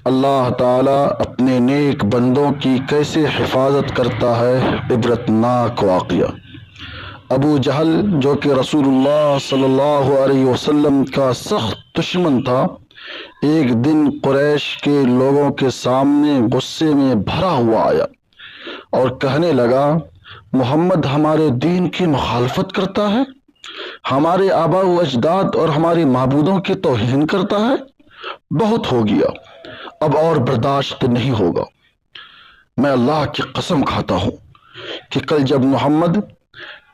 اللہ تعالیٰ اپنے نیک بندوں کی کیسے حفاظت کرتا ہے۔ عبرتناک واقعہ، ابو جہل جو کہ رسول اللہ صلی اللہ علیہ وسلم کا سخت دشمن تھا، ایک دن قریش کے لوگوں کے سامنے غصے میں بھرا ہوا آیا اور کہنے لگا، محمد ہمارے دین کی مخالفت کرتا ہے، ہمارے آباء و اجداد اور ہمارے معبودوں کی توہین کرتا ہے، بہت ہو گیا، اب اور برداشت نہیں ہوگا۔ میں اللہ کی قسم کھاتا ہوں کہ کل جب محمد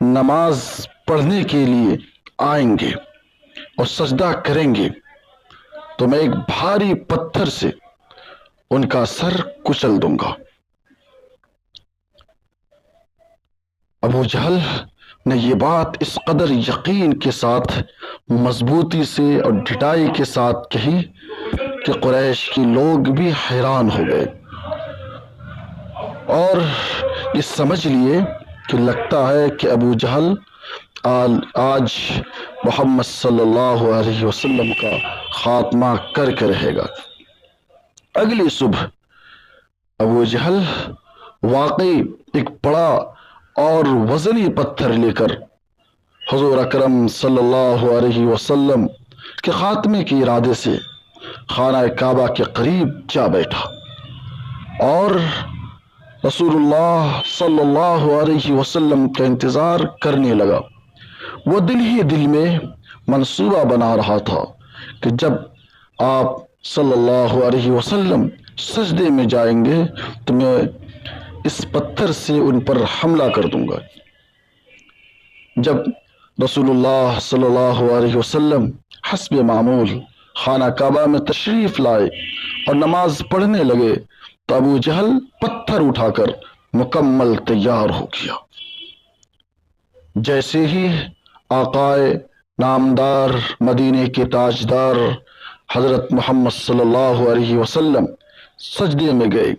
نماز پڑھنے کے لیے آئیں گے اور سجدہ کریں گے تو میں ایک بھاری پتھر سے ان کا سر کچل دوں گا۔ ابو جہل نے یہ بات اس قدر یقین کے ساتھ، مضبوطی سے اور ڈٹائی کے ساتھ کہی کہ قریش کے لوگ بھی حیران ہو گئے اور یہ سمجھ لیے کہ لگتا ہے کہ ابو جہل آج محمد صلی اللہ علیہ وسلم کا خاتمہ کر کے رہے گا۔ اگلی صبح ابو جہل واقعی ایک بڑا اور وزنی پتھر لے کر حضور اکرم صلی اللہ علیہ وسلم کے خاتمے کے ارادے سے خانہ کعبہ کے قریب جا بیٹھا اور رسول اللہ صلی اللہ علیہ وسلم کا انتظار کرنے لگا۔ وہ دل ہی دل میں منصوبہ بنا رہا تھا کہ جب آپ صلی اللہ علیہ وسلم سجدے میں جائیں گے تو میں اس پتھر سے ان پر حملہ کر دوں گا۔ جب رسول اللہ صلی اللہ علیہ وسلم حسب معمول خانہ کعبہ میں تشریف لائے اور نماز پڑھنے لگے تو ابو جہل پتھر اٹھا کر مکمل تیار ہو گیا۔ جیسے ہی آقائے نامدار مدینے کے تاجدار حضرت محمد صلی اللہ علیہ وسلم سجدے میں گئے،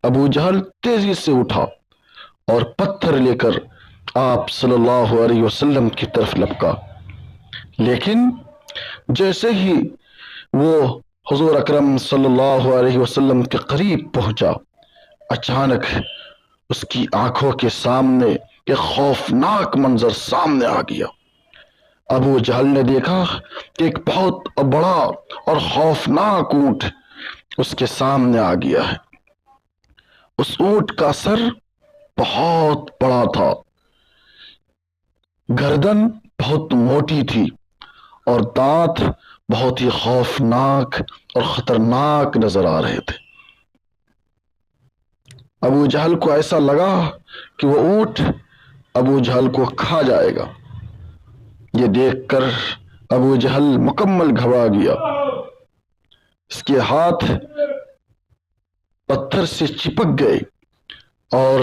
ابو جہل تیزی سے اٹھا اور پتھر لے کر آپ صلی اللہ علیہ وسلم کی طرف لپکا، لیکن جیسے ہی وہ حضور اکرم صلی اللہ علیہ وسلم کے قریب پہنچا، اچانک اس کی آنکھوں کے سامنے ایک خوفناک منظر سامنے آ گیا۔ ابو جہل نے دیکھا کہ ایک بہت بڑا اور خوفناک اونٹ اس کے سامنے آ گیا ہے۔ اس اونٹ کا سر بہت بڑا تھا، گردن بہت موٹی تھی اور دانت بہت ہی خوفناک اور خطرناک نظر آ رہے تھے۔ ابو جہل کو ایسا لگا کہ وہ اونٹ ابو جہل کو کھا جائے گا۔ یہ دیکھ کر ابو جہل مکمل گھبرا گیا، اس کے ہاتھ پتھر سے چپک گئے اور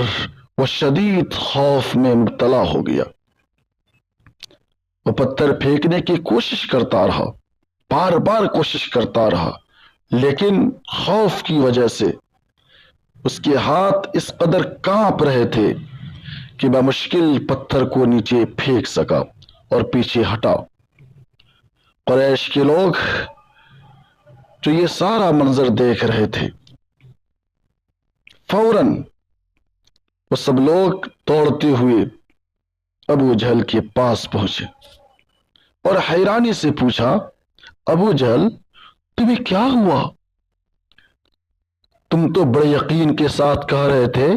وہ شدید خوف میں مبتلا ہو گیا۔ وہ پتھر پھینکنے کی کوشش کرتا رہا، بار بار کوشش کرتا رہا، لیکن خوف کی وجہ سے اس کے ہاتھ اس قدر کانپ رہے تھے کہ بمشکل پتھر کو نیچے پھینک سکا اور پیچھے ہٹا۔ قریش کے لوگ جو یہ سارا منظر دیکھ رہے تھے، فوراً وہ سب لوگ دوڑتے ہوئے ابو جہل کے پاس پہنچے اور حیرانی سے پوچھا، ابو جہل تمہیں کیا ہوا؟ تم تو بڑے یقین کے ساتھ کہہ رہے تھے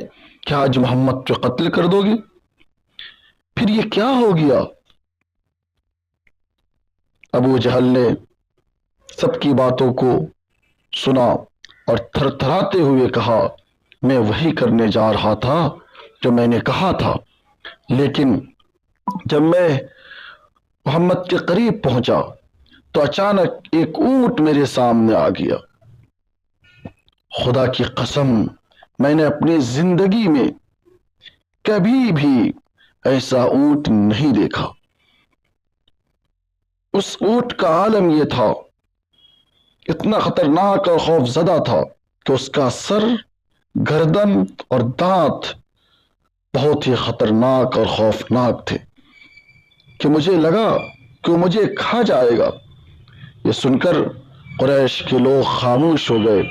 کہ آج محمد کو قتل کر دو گے، پھر یہ کیا ہو گیا؟ ابو جہل نے سب کی باتوں کو سنا اور تھر تھراتے ہوئے کہا، میں وہی کرنے جا رہا تھا جو میں نے کہا تھا، لیکن جب میں محمد کے قریب پہنچا تو اچانک ایک اونٹ میرے سامنے آ گیا۔ خدا کی قسم، میں نے اپنی زندگی میں کبھی بھی ایسا اونٹ نہیں دیکھا۔ اس اونٹ کا عالم یہ تھا، اتنا خطرناک اور خوف زدہ تھا کہ اس کا سر، گردن اور دانت بہت ہی خطرناک اور خوفناک تھے کہ مجھے لگا کہ وہ مجھے کھا جائے گا۔ یہ سن کر قریش کے لوگ خاموش ہو گئے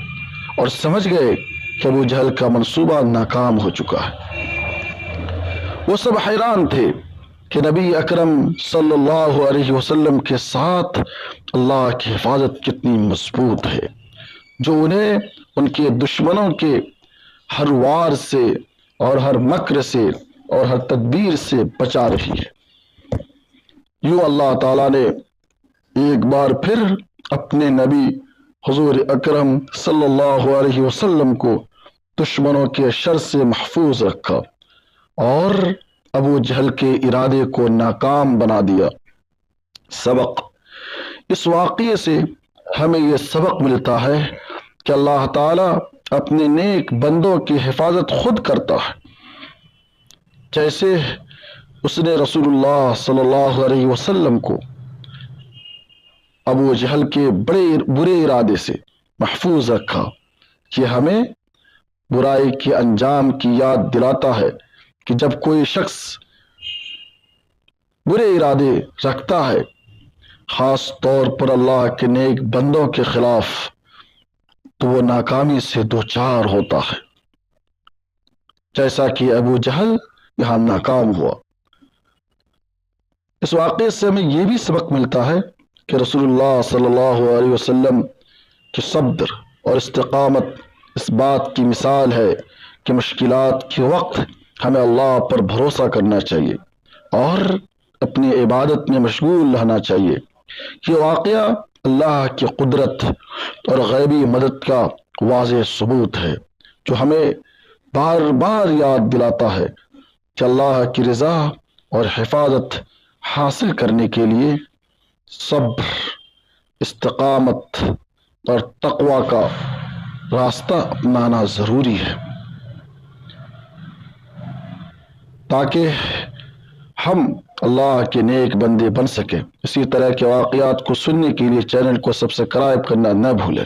اور سمجھ گئے کہ ابو جہل کا منصوبہ ناکام ہو چکا ہے۔ وہ سب حیران تھے کہ نبی اکرم صلی اللہ علیہ وسلم کے ساتھ اللہ کی حفاظت کتنی مضبوط ہے، جو انہیں ان کے دشمنوں کے ہر وار سے اور ہر مکر سے اور ہر تدبیر سے بچا رہی ہے۔ یوں اللہ تعالیٰ نے ایک بار پھر اپنے نبی حضور اکرم صلی اللہ علیہ وسلم کو دشمنوں کے شر سے محفوظ رکھا اور ابو جہل کے ارادے کو ناکام بنا دیا۔ سبق: اس واقعے سے ہمیں یہ سبق ملتا ہے کہ اللہ تعالیٰ اپنے نیک بندوں کی حفاظت خود کرتا ہے، جیسے اس نے رسول اللہ صلی اللہ علیہ وسلم کو ابو جہل کے برے ارادے سے محفوظ رکھا۔ یہ ہمیں برائی کے انجام کی یاد دلاتا ہے کہ جب کوئی شخص برے ارادے رکھتا ہے، خاص طور پر اللہ کے نیک بندوں کے خلاف، تو وہ ناکامی سے دوچار ہوتا ہے، جیسا کہ ابو جہل یہاں ناکام ہوا۔ اس واقعے سے ہمیں یہ بھی سبق ملتا ہے کہ رسول اللہ صلی اللہ علیہ وسلم کی صبر اور استقامت اس بات کی مثال ہے کہ مشکلات کے وقت ہمیں اللہ پر بھروسہ کرنا چاہیے اور اپنی عبادت میں مشغول رہنا چاہیے۔ یہ واقعہ اللہ کی قدرت اور غیبی مدد کا واضح ثبوت ہے، جو ہمیں بار بار یاد دلاتا ہے کہ اللہ کی رضا اور حفاظت حاصل کرنے کے لیے صبر، استقامت اور تقوی کا راستہ اپنانا ضروری ہے، تاکہ ہم اللہ کے نیک بندے بن سکیں۔ اسی طرح کے واقعات کو سننے کے لیے چینل کو سبسکرائب کرنا نہ بھولیں۔